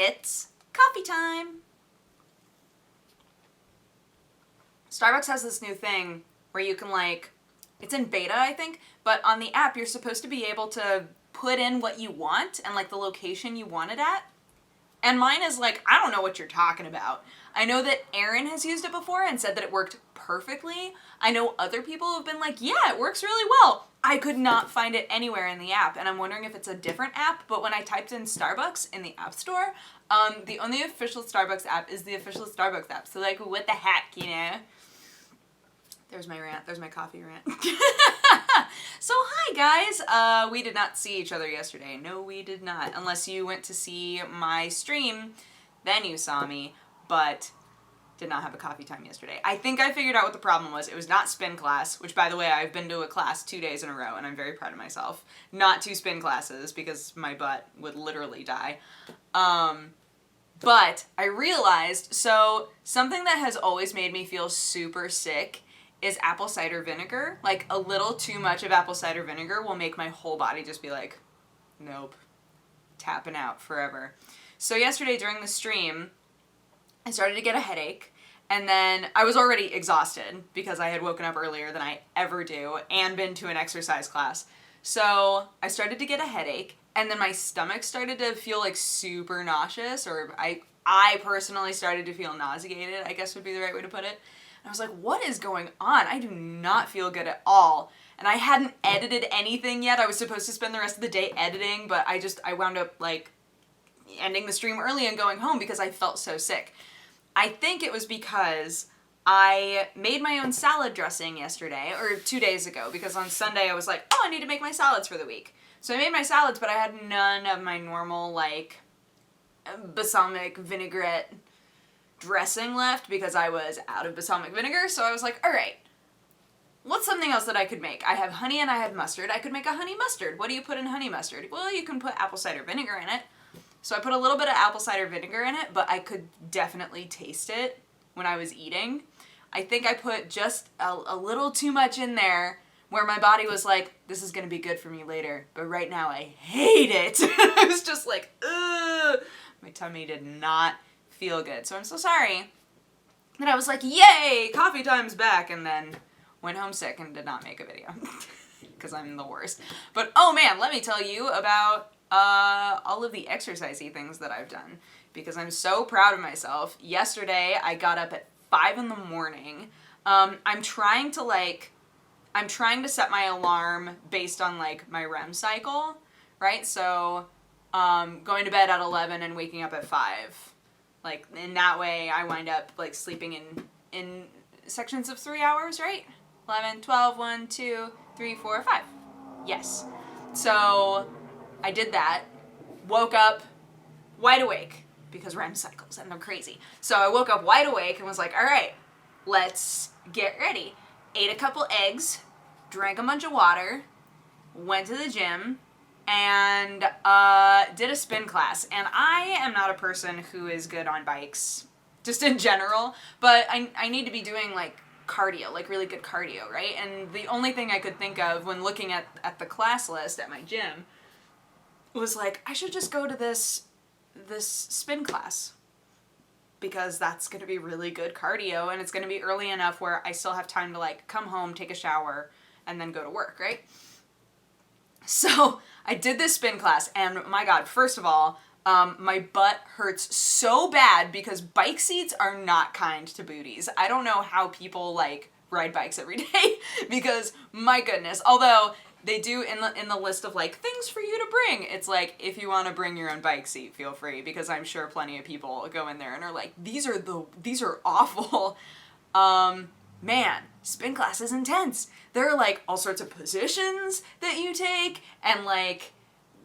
It's coffee time! Starbucks has this new thing where you can like, it's in beta I think, but on the app you're supposed to be able to put in what you want and like the location you want it at. And mine is like, I don't know what you're talking about. I know that Erin has used it before and said that it worked perfectly. I know other people have been like, yeah, it works really well. I could not find it anywhere in the app, and I'm wondering if it's a different app, but when I typed in Starbucks in the App Store, the only official Starbucks app is the official Starbucks app. So like, what the heck, you know? There's my rant. There's my coffee rant. So hi guys, we did not see each other yesterday. No, we did not. Unless you went to see my stream, then you saw me, but did not have a coffee time yesterday. I think I figured out what the problem was. It was not spin class, which by the way, I've been to a class 2 days in a row and I'm very proud of myself. Not 2 spin classes because my butt would literally die. But I realized, so something that has always made me feel super sick is apple cider vinegar. Like, a little too much of apple cider vinegar will make my whole body just be like, nope, tapping out forever. So yesterday during the stream, I started to get a headache, and then I was already exhausted because I had woken up earlier than I ever do and been to an exercise class. So I started to get a headache, and then my stomach started to feel like super nauseous, or I personally started to feel nauseated, I guess would be the right way to put it. I was like, what is going on? I do not feel good at all. And I hadn't edited anything yet. I was supposed to spend the rest of the day editing, but I wound up like ending the stream early and going home because I felt so sick. I think it was because I made my own salad dressing yesterday, or 2 days ago, because on Sunday I was like, oh, I need to make my salads for the week. So I made my salads, but I had none of my normal like balsamic vinaigrette dressing left because I was out of balsamic vinegar. So I was like, all right, what's something else that I could make? I have honey and I have mustard. I could make a honey mustard. What do you put in honey mustard? Well, you can put apple cider vinegar in it. So I put a little bit of apple cider vinegar in it, but I could definitely taste it when I was eating. I think I put just a little too much in there where my body was like, this is gonna be good for me later, but right now I hate it. I was just like, ugh. My tummy did not feel good. So I'm so sorry that I was like, yay, coffee time's back, and then went home sick and did not make a video because I'm the worst. But oh man, let me tell you about all of the exercise-y things that I've done because I'm so proud of myself. Yesterday I got up at 5 in the morning. I'm trying to set my alarm based on like my REM cycle, right? So going to bed at 11 and waking up at 5. Like, in that way I wind up like sleeping in sections of 3 hours, right? 11, 12, 1, 2, 3, 4, 5. Yes. So I did that, woke up wide awake, because REM cycles, and they're crazy. So I woke up wide awake and was like, all right, let's get ready. Ate a couple eggs, drank a bunch of water, went to the gym, and did a spin class. And I am not a person who is good on bikes, just in general, but I need to be doing like cardio, like really good cardio, right? And the only thing I could think of when looking at the class list at my gym was like, I should just go to this spin class because that's going to be really good cardio and it's going to be early enough where I still have time to like come home, take a shower, and then go to work, right? So I did this spin class and my God, first of all, my butt hurts so bad because bike seats are not kind to booties. I don't know how people like ride bikes every day because my goodness, although they do in the list of like things for you to bring, it's like, if you want to bring your own bike seat, feel free, because I'm sure plenty of people go in there and are like, these are awful. Man, spin class is intense. There are like all sorts of positions that you take, and like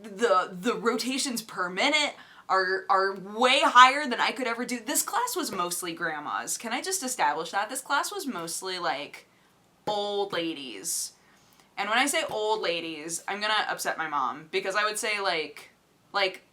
the rotations per minute are way higher than I could ever do. This class was mostly grandmas. Can I just establish that? This class was mostly like old ladies. And when I say old ladies, I'm gonna upset my mom, because I would say like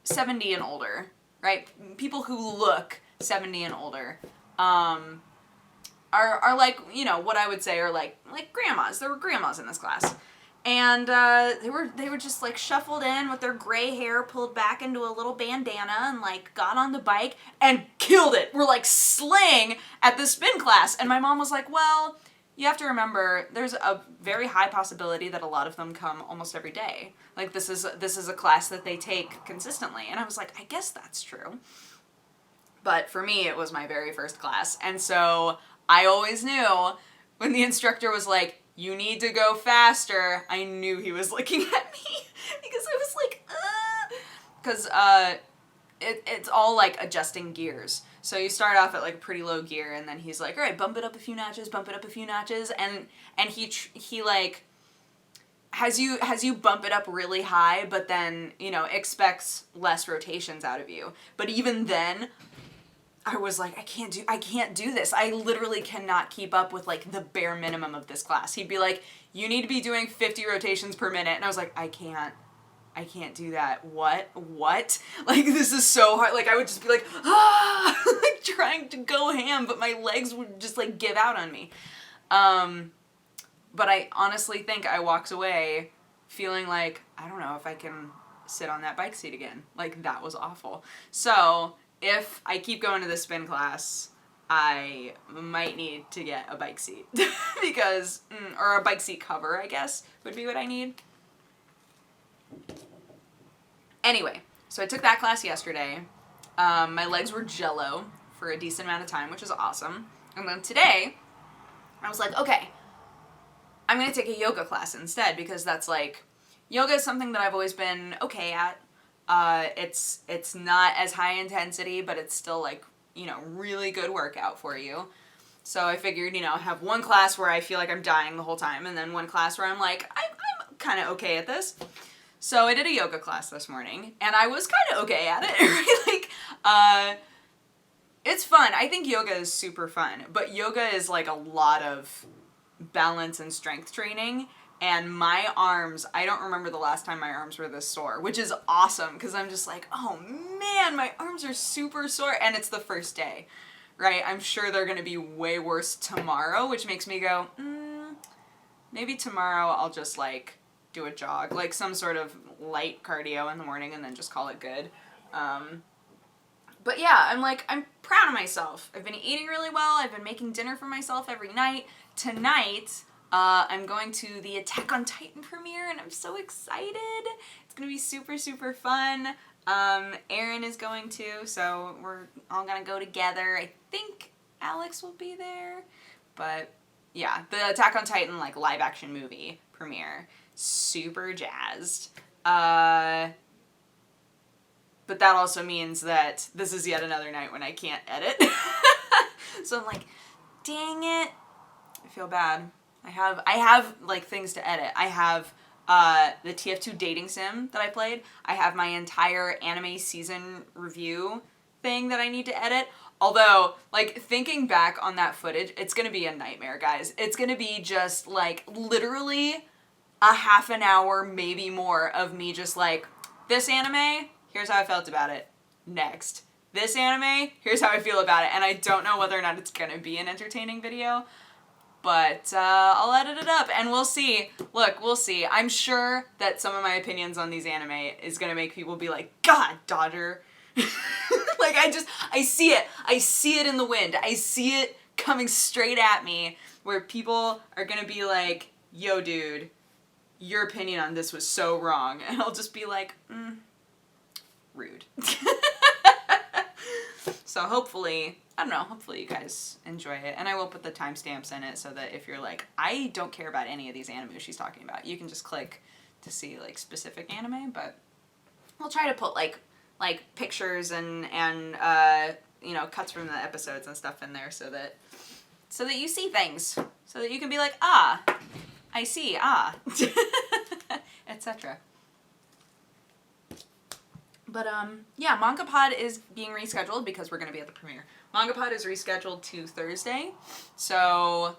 70 and older, right? People who look 70 and older, are like, you know, what I would say are like grandmas. There were grandmas in this class. And they were just like shuffled in with their gray hair pulled back into a little bandana and like got on the bike and killed it. We're like slaying at the spin class. And my mom was like, well, you have to remember there's a very high possibility that a lot of them come almost every day. Like this is a class that they take consistently. And I was like, I guess that's true. But for me, it was my very first class. And so I always knew when the instructor was like, you need to go faster, I knew he was looking at me because I was like, because it's all like adjusting gears. So you start off at like a pretty low gear, and then he's like, all right, bump it up a few notches, and he like has you bump it up really high, but then, you know, expects less rotations out of you. But even then, I was like, I can't do this. I literally cannot keep up with like the bare minimum of this class. He'd be like, you need to be doing 50 rotations per minute. And I was like, I can't do that. What? Like, this is so hard. Like, I would just be like, like trying to go ham, but my legs would just like give out on me. But I honestly think I walked away feeling like, I don't know if I can sit on that bike seat again. Like, that was awful. So if I keep going to the spin class, I might need to get a bike seat because, or a bike seat cover, I guess, would be what I need. Anyway, so I took that class yesterday. My legs were jello for a decent amount of time, which is awesome. And then today, I was like, okay, I'm going to take a yoga class instead because that's like, yoga is something that I've always been okay at. It's not as high intensity, but it's still like, you know, really good workout for you. So I figured, you know, have one class where I feel like I'm dying the whole time, and then one class where I'm like, I'm kind of okay at this. So I did a yoga class this morning, and I was kind of okay at it, right? Like, it's fun. I think yoga is super fun, but yoga is like a lot of balance and strength training. And my arms, I don't remember the last time my arms were this sore, which is awesome because I'm just like, oh man, my arms are super sore. And it's the first day, right? I'm sure they're going to be way worse tomorrow, which makes me go, maybe tomorrow I'll just like do a jog, like some sort of light cardio in the morning and then just call it good. But yeah, I'm proud of myself. I've been eating really well. I've been making dinner for myself every night. Tonight, I'm going to the Attack on Titan premiere, and I'm so excited. It's going to be super, super fun. Aaron is going to, so we're all going to go together. I think Alex will be there. But yeah, the Attack on Titan like live action movie premiere. Super jazzed. But that also means that this is yet another night when I can't edit. So I'm like, dang it. I feel bad. I have like things to edit. I have the TF2 dating sim that I played. I have my entire anime season review thing that I need to edit. Although, like, thinking back on that footage, it's gonna be a nightmare, guys. It's gonna be just like literally a half an hour, maybe more, of me just like, this anime, here's how I felt about it. Next. This anime, here's how I feel about it. And I don't know whether or not it's gonna be an entertaining video. But I'll edit it up and we'll see. Look, we'll see. I'm sure that some of my opinions on these anime is going to make people be like, God, Dodger. Like, I see it. I see it in the wind. I see it coming straight at me where people are going to be like, yo, dude, your opinion on this was so wrong. And I'll just be like, rude. So hopefully, I don't know, hopefully you guys enjoy it. And I will put the timestamps in it so that if you're like, I don't care about any of these anime she's talking about, you can just click to see like specific anime. But we'll try to put like pictures and you know, cuts from the episodes and stuff in there so that you see things. So that you can be like, ah, I see, ah, etc. But, yeah, MangaPod is being rescheduled because we're going to be at the premiere. MangaPod is rescheduled to Thursday, so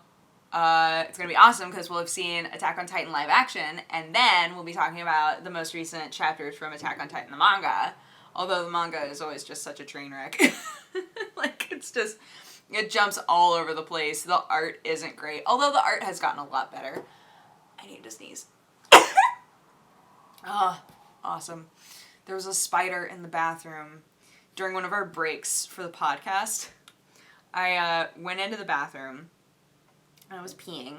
it's going to be awesome because we'll have seen Attack on Titan live action, and then we'll be talking about the most recent chapters from Attack on Titan, the manga, although the manga is always just such a train wreck. Like, it's just, it jumps all over the place. The art isn't great, although the art has gotten a lot better. I need to sneeze. Oh, awesome. There was a spider in the bathroom during one of our breaks for the podcast. I went into the bathroom and I was peeing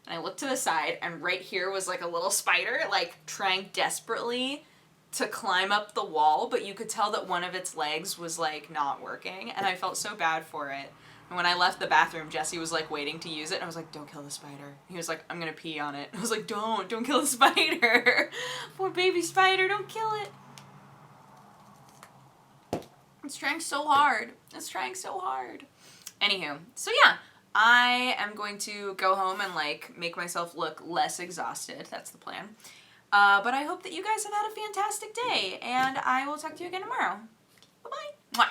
and I looked to the side and right here was like a little spider like trying desperately to climb up the wall, but you could tell that one of its legs was like not working and I felt so bad for it. And when I left the bathroom, Jesse was like waiting to use it and I was like, don't kill the spider. He was like, I'm gonna pee on it. I was like, don't kill the spider. Poor baby spider, don't kill it. It's trying so hard. It's trying so hard. Anywho, so yeah, I am going to go home and like make myself look less exhausted. That's the plan. But I hope that you guys have had a fantastic day, and I will talk to you again tomorrow. Bye-bye. Mwah.